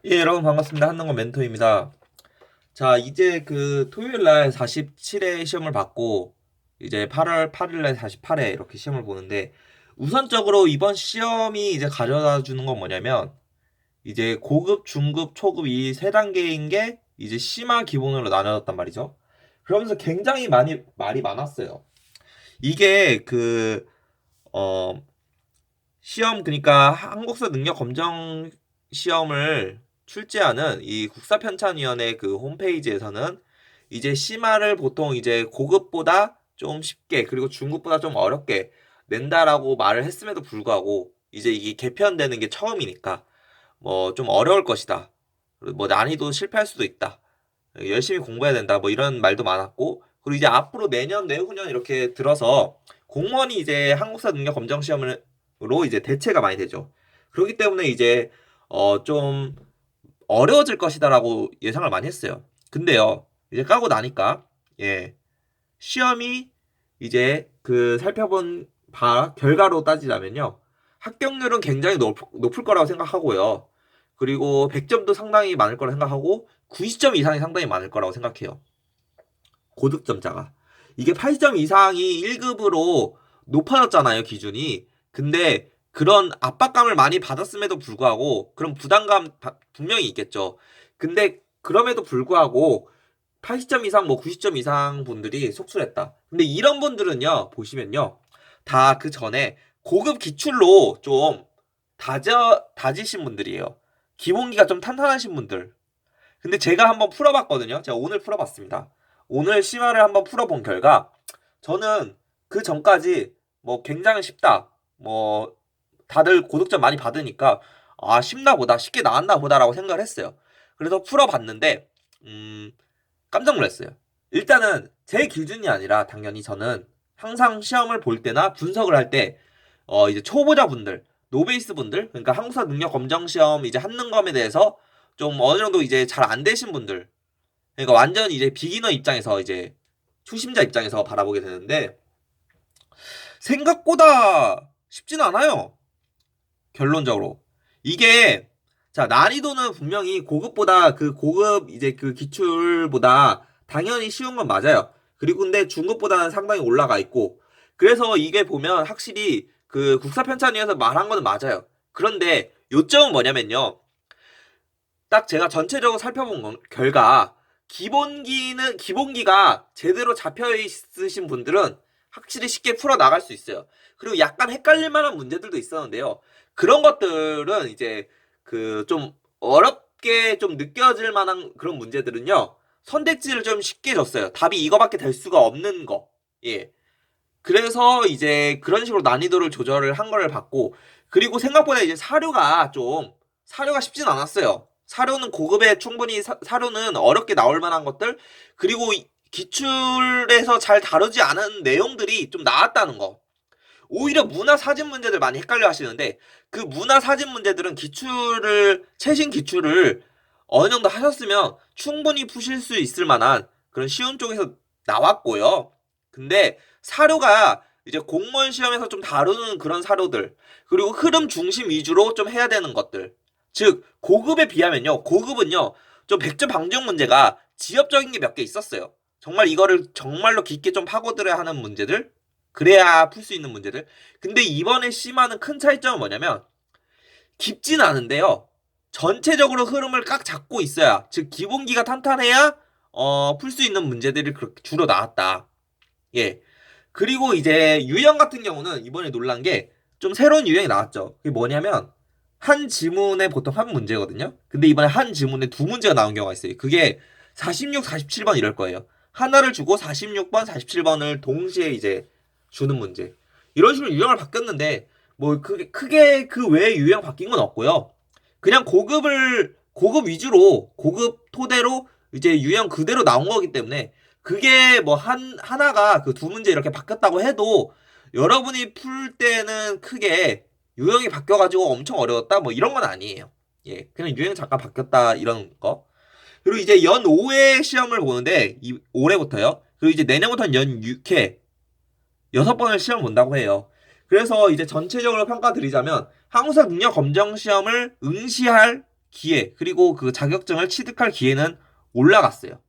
예, 여러분 반갑습니다. 한능원 멘토입니다. 자, 이제 그 토요일 날 47회 시험을 받고 이제 8월 8일 날 48회 이렇게 시험을 보는데 우선적으로 이번 시험이 이제 가져다 주는 건 뭐냐면 이제 고급, 중급, 초급 이 세 단계인 게 이제 심화 기본으로 나눠졌단 말이죠. 그러면서 굉장히 많이 말이 많았어요. 이게 어, 시험 그러니까 한국사 능력 검정 시험을 출제하는 이 국사편찬위원회 그 홈페이지에서는 이제 심화를 보통 이제 고급보다 좀 쉽게 그리고 중급보다 좀 어렵게 낸다라고 말을 했음에도 불구하고 이제 이게 개편되는 게 처음이니까 뭐 좀 어려울 것이다. 뭐 난이도 실패할 수도 있다. 열심히 공부해야 된다. 뭐 이런 말도 많았고 그리고 이제 앞으로 내년 내후년 이렇게 들어서 공무원이 이제 한국사 능력 검정 시험으로 이제 대체가 많이 되죠. 그렇기 때문에 이제 좀 어려워질 것이다라고 예상을 많이 했어요. 근데요, 이제 까고 나니까 예 시험이 이제 그 살펴본 바 결과로 따지자면요, 합격률은 굉장히 높을 거라고 생각하고요. 그리고 100점도 상당히 많을 거라 생각하고 90점 이상이 상당히 많을 거라고 생각해요. 고득점자가. 이게 80점 이상이 1급으로 높아졌잖아요, 기준이. 근데 그런 압박감을 많이 받았음에도 불구하고 그런 부담감 분명히 있겠죠. 근데 그럼에도 불구하고 80점 이상, 뭐 90점 이상 분들이 속출했다. 근데 이런 분들은요, 보시면요, 다 그 전에 고급 기출로 좀 다지신 분들이에요. 기본기가 좀 탄탄하신 분들. 근데 제가 한번 풀어봤거든요. 제가 오늘 풀어봤습니다. 오늘 심화를 한번 풀어본 결과 저는 그 전까지 뭐 굉장히 쉽다. 뭐 다들 고득점 많이 받으니까 아 쉽나 보다. 쉽게 나왔나 보다라고 생각을 했어요. 그래서 풀어봤는데 깜짝 놀랐어요. 일단은 제 기준이 아니라 당연히 저는 항상 시험을 볼 때나 분석을 할 때 이제 초보자분들, 노베이스 분들, 그러니까 한국사 능력 검정 시험 이제 한능검에 대해서 좀 어느 정도 이제 잘 안 되신 분들, 그러니까 완전 이제 비기너 입장에서 이제 초심자 입장에서 바라보게 되는데 생각보다 쉽진 않아요. 결론적으로. 이게 자, 난이도는 분명히 고급보다 그 고급 이제 그 기출보다 당연히 쉬운 건 맞아요. 그리고 근데 중급보다는 상당히 올라가 있고 그래서 이게 보면 확실히 그 국사편찬위에서 말한 거는 맞아요. 그런데 요점은 뭐냐면요. 딱 제가 전체적으로 살펴본 결과 기본기가 제대로 잡혀 있으신 분들은 확실히 쉽게 풀어 나갈 수 있어요. 그리고 약간 헷갈릴 만한 문제들도 있었는데요. 그런 것들은 이제 그 좀 어렵게 좀 느껴질 만한 그런 문제들은요. 선택지를 좀 쉽게 줬어요. 답이 이거밖에 될 수가 없는 거. 예. 그래서 이제 그런 식으로 난이도를 조절을 한 거를 봤고, 그리고 생각보다 이제 사료가 쉽진 않았어요. 사료는 고급에 충분히 사료는 어렵게 나올 만한 것들, 그리고 기출에서 잘 다루지 않은 내용들이 좀 나왔다는 거. 오히려 문화 사진 문제들 많이 헷갈려 하시는데 그 문화 사진 문제들은 최신 기출을 어느 정도 하셨으면 충분히 푸실 수 있을 만한 그런 쉬운 쪽에서 나왔고요. 근데 사료가 이제 공무원 시험에서 좀 다루는 그런 사료들, 그리고 흐름 중심 위주로 좀 해야 되는 것들, 즉 고급에 비하면요, 고급은요 좀 100점 방정 문제가 지엽적인 게 몇 개 있었어요. 정말 이거를 정말로 깊게 좀 파고들어야 하는 문제들, 그래야 풀 수 있는 문제들. 근데 이번에 심화는 큰 차이점은 뭐냐면 깊진 않은데요. 전체적으로 흐름을 꽉 잡고 있어야, 즉 기본기가 탄탄해야 풀 수 있는 문제들이 그렇게 주로 나왔다. 예. 그리고 이제 유형 같은 경우는 이번에 놀란 게 좀 새로운 유형이 나왔죠. 그게 뭐냐면 한 지문에 보통 한 문제거든요. 근데 이번에 한 지문에 두 문제가 나온 경우가 있어요. 그게 46, 47번 이럴 거예요. 하나를 주고 46번, 47번을 동시에 이제 주는 문제. 이런 식으로 유형을 바뀌었는데 뭐 크게 그 외에 유형 바뀐 건 없고요. 그냥 고급 위주로 고급 토대로 이제 유형 그대로 나온 거기 때문에 그게 뭐 하나가 그 두 문제 이렇게 바뀌었다고 해도 여러분이 풀 때는 크게 유형이 바뀌어가지고 엄청 어려웠다 뭐 이런 건 아니에요. 예, 그냥 유형 잠깐 바뀌었다 이런 거. 그리고 이제 연 5회 시험을 보는데 올해부터요. 그리고 이제 내년부터는 연 6회 6번을 시험 본다고 해요. 그래서 이제 전체적으로 평가 드리자면 항사 능력 검정 시험을 응시할 기회 그리고 그 자격증을 취득할 기회는 올라갔어요.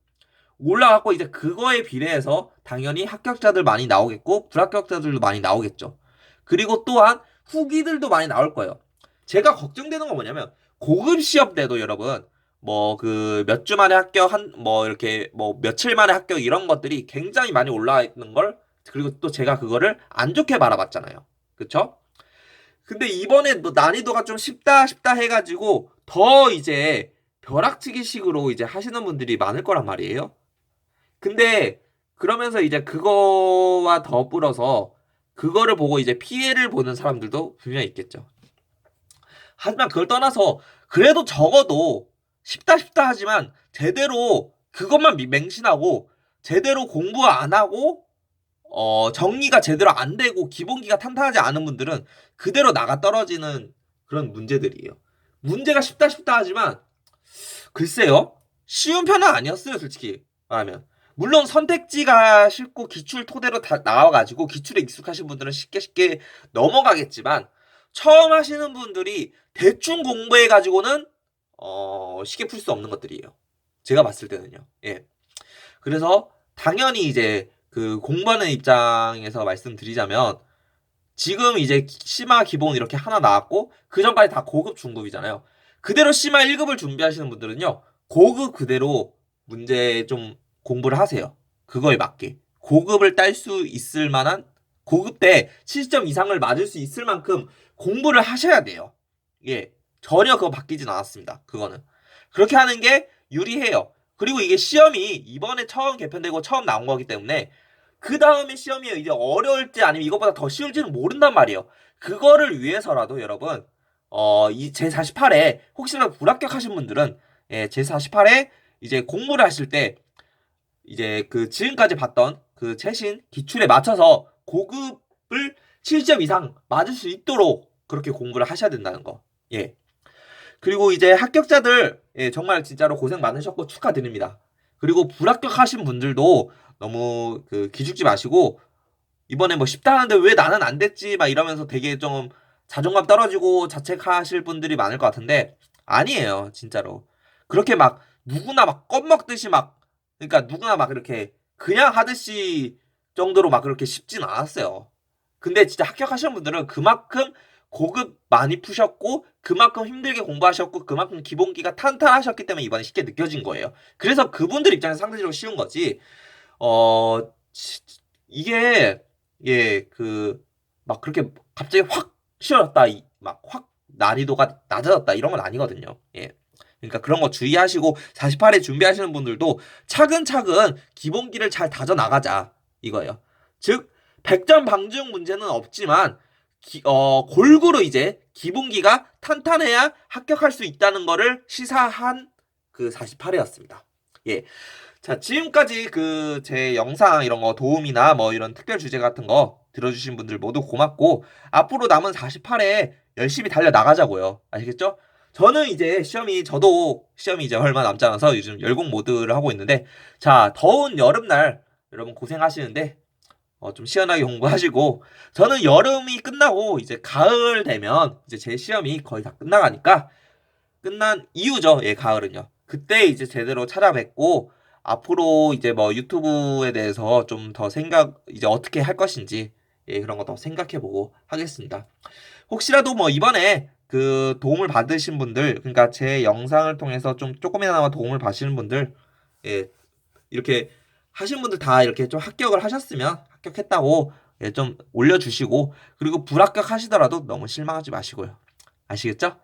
올라갔고 이제 그거에 비례해서 당연히 합격자들 많이 나오겠고 불합격자들도 많이 나오겠죠. 그리고 또한 후기들도 많이 나올 거예요. 제가 걱정되는 건 뭐냐면 고급 시험 때도 여러분 뭐 그 몇 주 만에 합격 한 뭐 이렇게 뭐 며칠 만에 합격 이런 것들이 굉장히 많이 올라와 있는 걸 그리고 또 제가 그거를 안 좋게 바라봤잖아요. 그쵸? 근데 이번에 뭐 난이도가 좀 쉽다 해가지고 더 이제 벼락치기식으로 이제 하시는 분들이 많을 거란 말이에요. 근데 그러면서 이제 그거와 더불어서 그거를 보고 이제 피해를 보는 사람들도 분명히 있겠죠. 하지만 그걸 떠나서 그래도 적어도 쉽다 하지만 제대로 그것만 맹신하고 제대로 공부 안 하고 정리가 제대로 안 되고 기본기가 탄탄하지 않은 분들은 그대로 나가 떨어지는 그런 문제들이에요. 문제가 쉽다 하지만 글쎄요. 쉬운 편은 아니었어요, 솔직히 말하면. 물론 선택지가 쉽고 기출 토대로 다 나와가지고 기출에 익숙하신 분들은 쉽게 넘어가겠지만 처음 하시는 분들이 대충 공부해가지고는 쉽게 풀 수 없는 것들이에요. 제가 봤을 때는요. 예. 그래서 당연히 이제 그 공부하는 입장에서 말씀드리자면 지금 이제 심화 기본 이렇게 하나 나왔고 그 전까지 다 고급 중급이잖아요. 그대로 심화 1급을 준비하시는 분들은요. 고급 그대로 문제 좀 공부를 하세요. 그거에 맞게. 고급을 딸 수 있을 만한 고급 때 70점 이상을 맞을 수 있을 만큼 공부를 하셔야 돼요. 예. 전혀 그거 바뀌진 않았습니다. 그거는. 그렇게 하는 게 유리해요. 그리고 이게 시험이 이번에 처음 개편되고 처음 나온 거기 때문에 그 다음에 시험이 이제 어려울지 아니면 이것보다 더 쉬울지는 모른단 말이에요. 그거를 위해서라도 여러분, 이 제48회 혹시나 불합격하신 분들은 예, 제48회 이제 공부를 하실 때 이제 그 지금까지 봤던 그 최신 기출에 맞춰서 고급을 7점 이상 맞을 수 있도록 그렇게 공부를 하셔야 된다는 거. 예. 그리고 이제 합격자들 예, 정말 진짜로 고생 많으셨고 축하드립니다. 그리고 불합격하신 분들도 너무 그 기죽지 마시고 이번에 뭐 쉽다 하는데 왜 나는 안 됐지 막 이러면서 되게 좀 자존감 떨어지고 자책하실 분들이 많을 것 같은데 아니에요 진짜로 그렇게 막 누구나 막 껌먹듯이 막 그러니까 누구나 막 이렇게 그냥 하듯이 정도로 막 그렇게 쉽진 않았어요. 근데 진짜 합격하시는 분들은 그만큼 고급 많이 푸셨고 그만큼 힘들게 공부하셨고 그만큼 기본기가 탄탄하셨기 때문에 이번에 쉽게 느껴진 거예요. 그래서 그분들 입장에서 상대적으로 쉬운 거지. 어 이게 예 그 막 그렇게 갑자기 확 쉬워졌다 막 확 난이도가 낮아졌다 이런 건 아니거든요. 예. 그러니까 그런 거 주의하시고 48회 준비하시는 분들도 차근차근 기본기를 잘 다져 나가자 이거예요. 즉 100점 방지용 문제는 없지만 골고루 이제 기본기가 탄탄해야 합격할 수 있다는 거를 시사한 그 48회였습니다. 예. 자, 지금까지 그 제 영상 이런 거 도움이나 뭐 이런 특별 주제 같은 거 들어주신 분들 모두 고맙고 앞으로 남은 48회 열심히 달려 나가자고요. 아시겠죠? 저도 시험이 이제 얼마 남지 않아서 요즘 열공 모드를 하고 있는데 자, 더운 여름날 여러분 고생하시는데 좀 시원하게 공부하시고 저는 여름이 끝나고 이제 가을 되면 이제 제 시험이 거의 다 끝나가니까 끝난 이후죠. 예, 가을은요. 그때 이제 제대로 찾아뵙고 앞으로 이제 뭐 유튜브에 대해서 좀 더 이제 어떻게 할 것인지 예, 그런 거 더 생각해보고 하겠습니다. 혹시라도 뭐 이번에 그 도움을 받으신 분들, 그러니까 제 영상을 통해서 좀 조금이나마 도움을 받으시는 분들, 예, 이렇게 하신 분들 다 이렇게 좀 합격을 하셨으면 합격했다고 예, 좀 올려주시고 그리고 불합격 하시더라도 너무 실망하지 마시고요. 아시겠죠?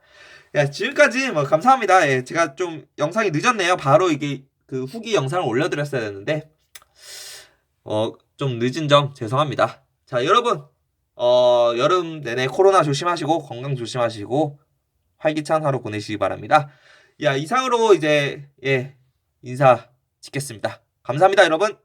야, 지금까지 뭐 감사합니다. 예, 제가 좀 영상이 늦었네요. 바로 이게 그 후기 영상을 올려드렸어야 했는데 좀 늦은 점 죄송합니다. 자, 여러분 여름 내내 코로나 조심하시고 건강 조심하시고 활기찬 하루 보내시기 바랍니다. 야, 이상으로 이제 예, 인사 짓겠습니다. 감사합니다, 여러분.